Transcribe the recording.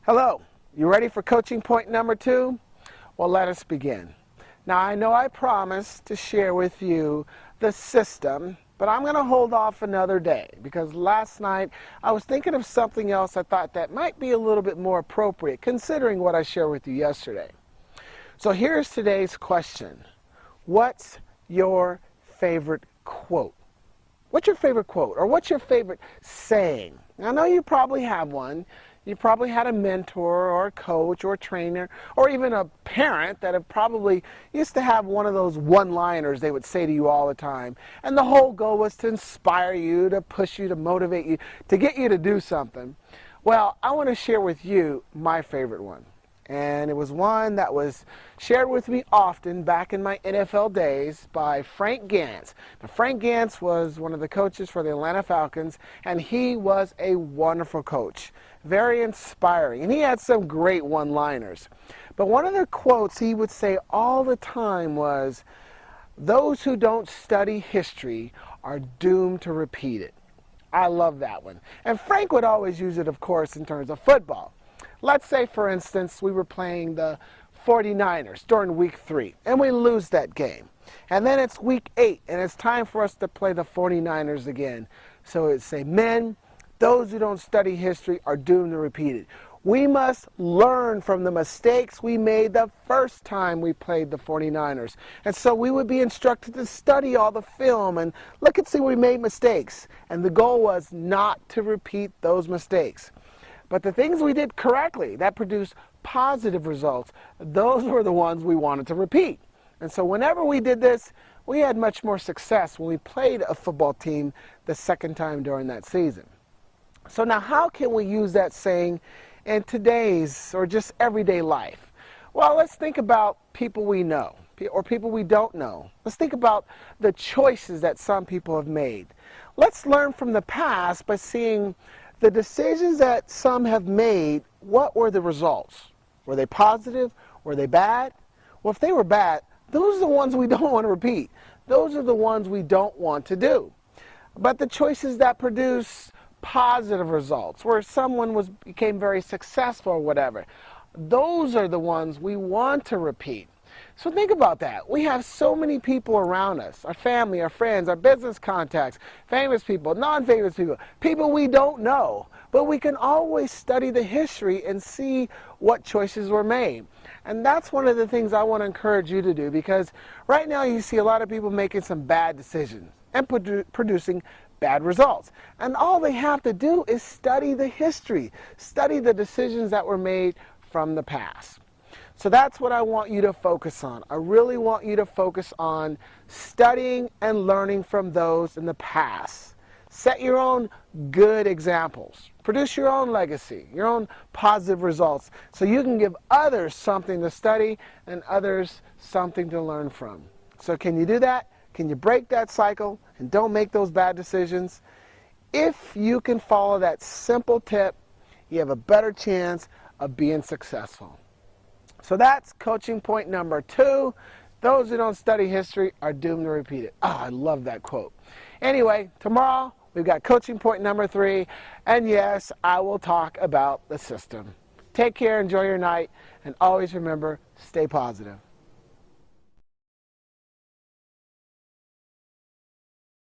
Hello, you ready for coaching point number 2? Well, let us begin. Now, I know I promised to share with you the system, but I'm going to hold off another day because last night I was thinking of something else I thought that might be a little bit more appropriate considering what I shared with you yesterday. So here's today's question. What's your favorite quote? What's your favorite quote or what's your favorite saying? I know you probably have one. You probably had a mentor or a coach or a trainer or even a parent that have probably used to have one of those one-liners they would say to you all the time. And the whole goal was to inspire you, to push you, to motivate you, to get you to do something. Well, I want to share with you my favorite one. And it was one that was shared with me often back in my NFL days by Frank Gantz. Now, Frank Gantz was one of the coaches for the Atlanta Falcons, and he was a wonderful coach, very inspiring, and he had some great one-liners. But one of the quotes he would say all the time was, "Those who don't study history are doomed to repeat it." I love that one. And Frank would always use it, of course, in terms of football. Let's say, for instance, we were playing the 49ers during week 3, and we lose that game. And then it's week 8, and it's time for us to play the 49ers again. So it'd say, "Men, those who don't study history are doomed to repeat it." We must learn from the mistakes we made the first time we played the 49ers. And so we would be instructed to study all the film and look and see where we made mistakes. And the goal was not to repeat those mistakes. But the things we did correctly, that produced positive results, those were the ones we wanted to repeat. And so whenever we did this, we had much more success when we played a football team the second time during that season. So now how can we use that saying in today's or just everyday life? Well, let's think about people we know or people we don't know. Let's think about the choices that some people have made. Let's learn from the past by seeing the decisions that some have made. What were the results? Were they positive? Were they bad? Well, if they were bad, those are the ones we don't want to repeat. Those are the ones we don't want to do. But the choices that produce positive results, where someone became very successful or whatever, those are the ones we want to repeat. So think about that. We have so many people around us, our family, our friends, our business contacts, famous people, non-famous people, people we don't know. But we can always study the history and see what choices were made. And that's one of the things I want to encourage you to do, because right now you see a lot of people making some bad decisions and producing bad results. And all they have to do is study the history, study the decisions that were made from the past. So that's what I want you to focus on. I really want you to focus on studying and learning from those in the past. Set your own good examples. Produce your own legacy, your own positive results, so you can give others something to study and others something to learn from. So can you do that? Can you break that cycle and don't make those bad decisions? If you can follow that simple tip, you have a better chance of being successful. So that's coaching point number 2. Those who don't study history are doomed to repeat it. Oh, I love that quote. Anyway, tomorrow we've got coaching point number 3. And yes, I will talk about the system. Take care, enjoy your night, and always remember, stay positive.